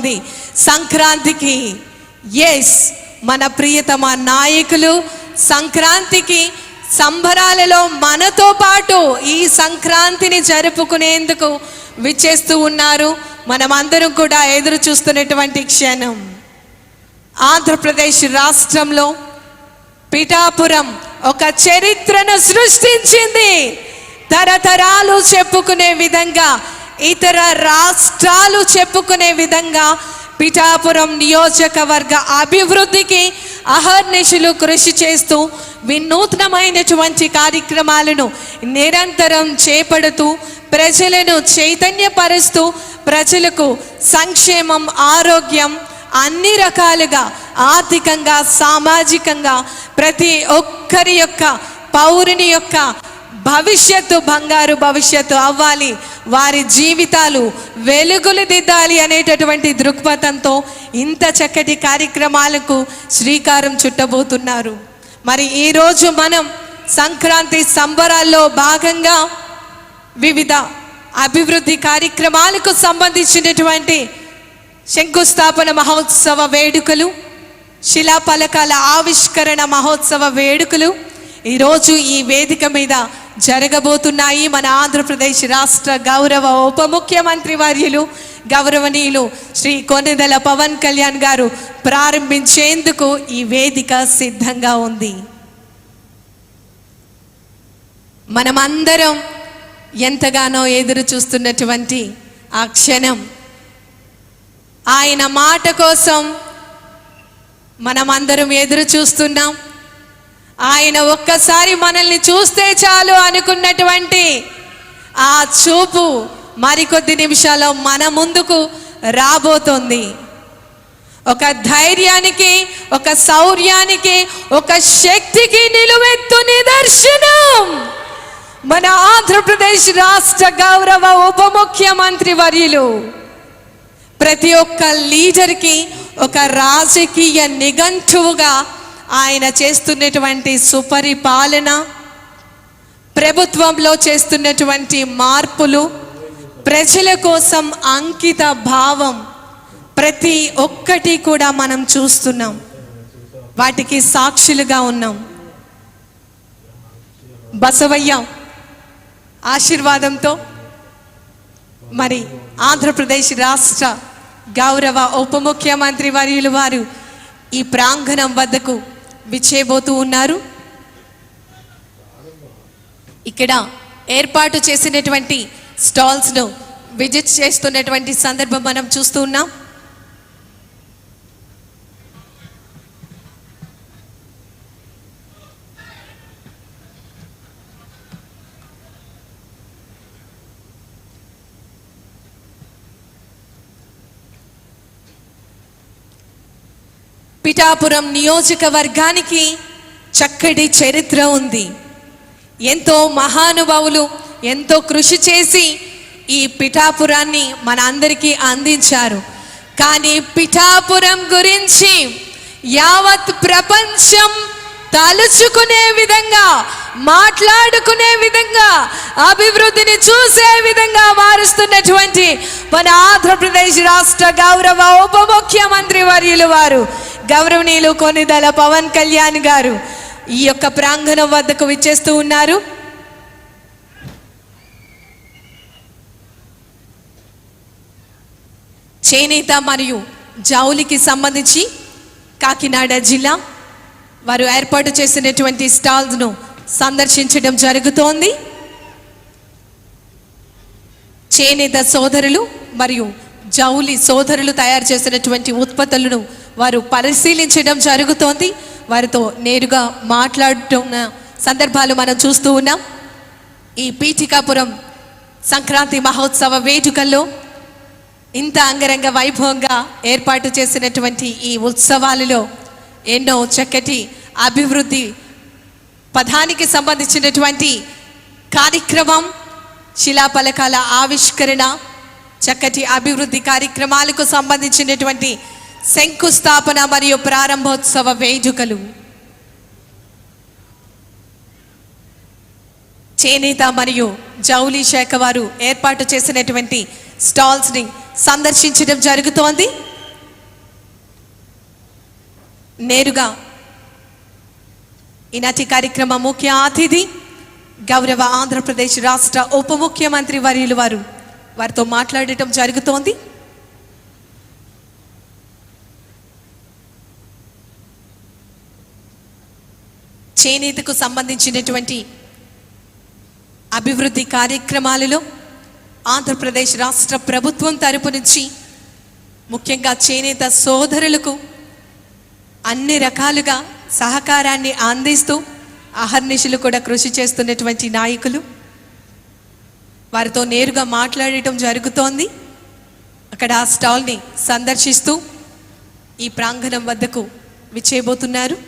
ఉంది సంక్రాంతికి. ఎస్, మన ప్రియతమ నాయకులు సంక్రాంతికి సంబరాలలో మనతో పాటు ఈ సంక్రాంతిని జరుపుకునేందుకు విచ్చేస్తూ ఉన్నారు. మనమందరం కూడా ఎదురు చూస్తున్నటువంటి క్షణం. ఆంధ్రప్రదేశ్ రాష్ట్రంలో పిఠాపురం ఒక చరిత్రను సృష్టించింది. తరతరాలు చెప్పుకునే విధంగా, ఇతర రాష్ట్రాలు చెప్పుకునే విధంగా పిఠాపురం నియోజకవర్గ అభివృద్ధికి అహర్నిశలు కృషి చేస్తూ వినూత్నమైనటువంటి కార్యక్రమాలను నిరంతరం చేపడుతూ ప్రజలను చైతన్యపరుస్తూ ప్రజలకు సంక్షేమం, ఆరోగ్యం అన్ని రకాలుగా ఆర్థికంగా, సామాజికంగా ప్రతి ఒక్కరి యొక్క పౌరుని యొక్క భవిష్యత్తు బంగారు భవిష్యత్తు అవ్వాలి, వారి జీవితాలు వెలుగులు దిద్దాలి అనేటటువంటి దృక్పథంతో ఇంత చక్కటి కార్యక్రమాలకు శ్రీకారం చుట్టబోతున్నారు. మరి ఈరోజు మనం సంక్రాంతి సంబరాల్లో భాగంగా వివిధ అభివృద్ధి కార్యక్రమాలకు సంబంధించినటువంటి శంకుస్థాపన మహోత్సవ వేడుకలు, శిలాఫలకాల ఆవిష్కరణ మహోత్సవ వేడుకలు ఈరోజు ఈ వేదిక మీద జరగబోతున్నాయి. మన ఆంధ్రప్రదేశ్ రాష్ట్ర గౌరవ ఉప ముఖ్యమంత్రి వర్యులు గౌరవనీయులు శ్రీ కొణిదెల పవన్ కళ్యాణ్ గారు ప్రారంభించేందుకు ఈ వేదిక సిద్ధంగా ఉంది. మనమందరం ఎంతగానో ఎదురు చూస్తున్నటువంటి ఆ క్షణం, ఆయన మాట కోసం మనమందరం ఎదురు చూస్తున్నాం. ఆయన ఒక్కసారి మనల్ని చూస్తే చాలు అనుకున్నటువంటి ఆ చూపు మరికొద్ది నిమిషాల్లో మన ముందుకు రాబోతోంది. ఒక ధైర్యానికి, ఒక శౌర్యానికి, ఒక శక్తికి నిలువెత్తు నిదర్శనం మన ఆంధ్రప్రదేశ్ రాష్ట్ర గౌరవ ఉప ముఖ్యమంత్రి వర్యులు. ప్రతి ఒక్క లీడర్కి ఒక రాజకీయ నిఘంటువుగా ఆయన చేస్తున్నటువంటి సుపరిపాలన, ప్రభుత్వంలో చేస్తున్నటువంటి మార్పులు, ప్రజల కోసం అంకిత భావం ప్రతి ఒక్కటి కూడా మనం చూస్తున్నాం, వాటికి సాక్షులుగా ఉన్నాం. బసవయ్య ఆశీర్వాదంతో మరి ఆంధ్రప్రదేశ్ రాష్ట్ర గౌరవ ఉప ముఖ్యమంత్రి వర్యులు వారు ఈ ప్రాంగణం వద్దకు విచ్చేయబోతూ ఉన్నారు. ఇక్కడ ఏర్పాటు చేసినటువంటి స్టాల్స్ను విజిట్ చేస్తున్నటువంటి సందర్భం మనం చూస్తూ ఉన్నాం. పిఠాపురం నియోజకవర్గానికి చక్కటి చరిత్ర ఉంది. ఎంతో మహానుభావులు ఎంతో కృషి చేసి ఈ పిఠాపురాన్ని మన అందరికీ అందించారు. కానీ పిఠాపురం గురించి యావత్ ప్రపంచం తలుచుకునే విధంగా, మాట్లాడుకునే విధంగా, అభివృద్ధిని చూసే విధంగా మారుస్తున్నటువంటి మన ఆంధ్రప్రదేశ్ రాష్ట్ర గౌరవ ఉప ముఖ్యమంత్రి వర్యులు వారు గౌరవనీయులు కొణిదెల పవన్ కళ్యాణ్ గారు ఈ యొక్క ప్రాంగణం వద్దకు విచ్చేస్తూ ఉన్నారు. చేనేత మరియు జౌలికి సంబంధించి కాకినాడ జిల్లా వారు ఏర్పాటు చేసినటువంటి స్టాల్స్ను సందర్శించడం జరుగుతోంది. చేనేత సోదరులు మరియు జౌలి సోదరులు తయారు చేసినటువంటి ఉత్పత్తులను వారు పరిశీలించడం జరుగుతోంది. వారితో నేరుగా మాట్లాడుతున్న సందర్భాలు మనం చూస్తూ ఉన్నాం. ఈ పీఠికాపురం సంక్రాంతి మహోత్సవ వేడుకల్లో ఇంత అంగరంగ వైభవంగా ఏర్పాటు చేసినటువంటి ఈ ఉత్సవాలలో ఎన్నో చక్కటి అభివృద్ధి పథానికి సంబంధించినటువంటి కార్యక్రమం, శిలాఫలకాల ఆవిష్కరణ, చక్కటి అభివృద్ధి కార్యక్రమాలకు సంబంధించినటువంటి శంకుస్థాపన మరియు ప్రారంభోత్సవ వేడుకలు, చేనేత మరియు జౌలి శాఖ వారు ఏర్పాటు చేసినటువంటి స్టాల్స్ని సందర్శించడం జరుగుతోంది. నేరుగా ఈనాటి కార్యక్రమ ముఖ్య అతిథి గౌరవ ఆంధ్రప్రదేశ్ రాష్ట్ర ఉప ముఖ్యమంత్రి వర్యులు వారితో మాట్లాడటం జరుగుతోంది. చేనేతకు సంబంధించినటువంటి అభివృద్ధి కార్యక్రమాలలో ఆంధ్రప్రదేశ్ రాష్ట్ర ప్రభుత్వం తరపు నుంచి ముఖ్యంగా చేనేత సోదరులకు అన్ని రకాలుగా సహకారాన్ని అందిస్తూ అహర్నిశలు కూడా కృషి చేస్తున్నటువంటి నాయకులు వారితో నేరుగా మాట్లాడటం జరుగుతోంది. అక్కడ ఆ స్టాల్ని సందర్శిస్తూ ఈ ప్రాంగణం వద్దకు విచ్చేయబోతున్నారు.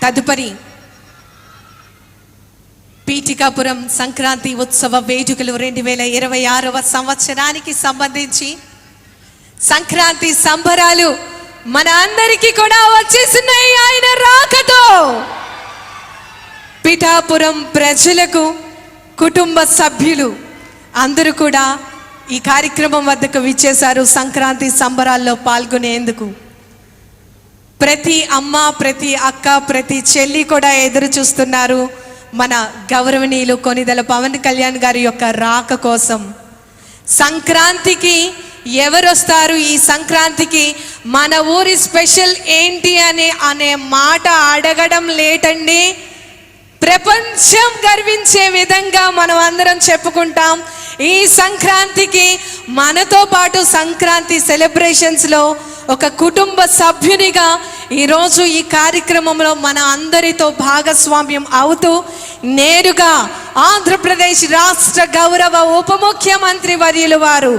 తదుపరి పీఠికాపురం సంక్రాంతి ఉత్సవ వేడుకలు 2026వ సంవత్సరానికి సంబంధించి సంక్రాంతి సంబరాలు మన అందరికీ కూడా వచ్చేస్తున్నాయి. ఆయన రాకతో పీఠాపురం ప్రజలకు కుటుంబ సభ్యులు అందరూ కూడా ఈ కార్యక్రమం వద్దకు విచ్చేశారు సంక్రాంతి సంబరాల్లో పాల్గొనేందుకు. ప్రతి అమ్మ, ప్రతి అక్క, ప్రతి చెల్లి కూడా ఎదురు చూస్తున్నారు మన గౌరవనీయులు కొనిదెల పవన్ కళ్యాణ్ గారి యొక్క రాక కోసం. సంక్రాంతికి ఎవరు వస్తారు, ఈ సంక్రాంతికి మన ఊరి స్పెషల్ ఏంటి అనే మాట అడగడం లేటండి. ప్రపంచం గర్వించే విధంగా మనం అందరం చెప్పుకుంటాం. ఈ సంక్రాంతికి మనతో పాటు సంక్రాంతి సెలబ్రేషన్స్లో ఒక కుటుంబ సభ్యునిగా ఈరోజు ఈ కార్యక్రమంలో మన అందరితో భాగస్వామ్యం అవుతూ నేరుగా ఆంధ్రప్రదేశ్ రాష్ట్ర గౌరవ ఉప ముఖ్యమంత్రి వర్యులు వారు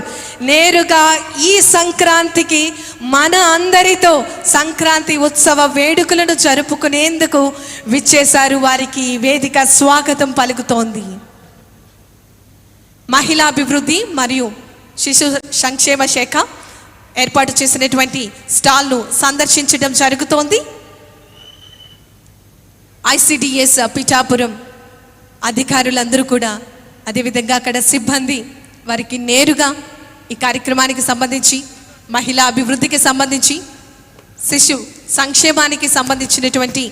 నేరుగా ఈ సంక్రాంతికి మన అందరితో సంక్రాంతి ఉత్సవ వేడుకలను జరుపుకునేందుకు విచ్చేశారు. వారికి ఈ వేదిక స్వాగతం పలుకుతోంది. మహిళాభివృద్ధి మరియు శిశు సంక్షేమ శాఖ ఏర్పాటు చేసినటువంటి స్టాల్ను సందర్శించడం జరుగుతోంది. ICDS పిఠాపురం అధికారులందరూ కూడా, అదేవిధంగా అక్కడ సిబ్బంది వారికి నేరుగా ఈ కార్యక్రమానికి సంబంధించి, మహిళా అభివృద్ధికి సంబంధించి, శిశు సంక్షేమానికి సంబంధించినటువంటి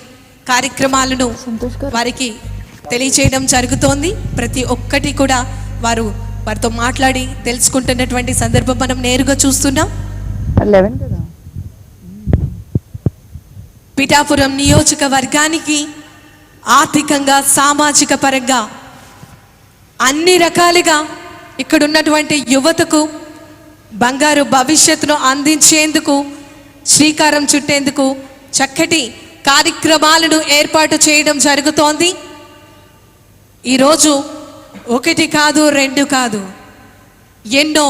కార్యక్రమాలను వారికి తెలియచేయడం జరుగుతోంది. ప్రతి ఒక్కటి కూడా వారితో మాట్లాడి తెలుసుకుంటున్నటువంటి సందర్భం మనం నేరుగా చూస్తున్నాం. పిఠాపురం నియోజకవర్గానికి ఆర్థికంగా, సామాజిక పరంగా అన్ని రకాలుగా ఇక్కడ ఉన్నటువంటి యువతకు బంగారు భవిష్యత్తును అందించేందుకు శ్రీకారం చుట్టేందుకు చక్కటి కార్యక్రమాలను ఏర్పాటు చేయడం జరుగుతోంది. ఈరోజు ఒకటి కాదు, రెండు కాదు, ఎన్నో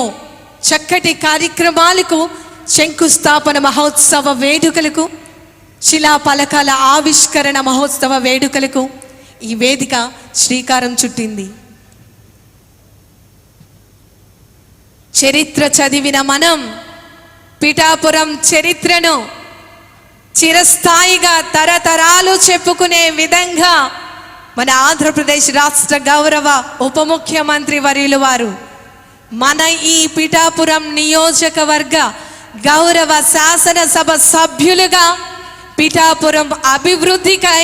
చక్కటి కార్యక్రమాలకు, శంకుస్థాపన మహోత్సవ వేడుకలకు, శిలా పలకాల ఆవిష్కరణ మహోత్సవ వేడుకలకు ఈ వేదిక శ్రీకారం చుట్టింది. చరిత్ర చదివిన మనం పిఠాపురం చరిత్రను చిరస్థాయిగా తరతరాలు చెప్పుకునే విధంగా మన ఆంధ్రప్రదేశ్ రాష్ట్ర గౌరవ ఉప ముఖ్యమంత్రి వర్యులు వారు మన ఈ పిఠాపురం నియోజకవర్గ గౌరవ శాసనసభ సభ్యులుగా పిఠాపురం అభివృద్ధికై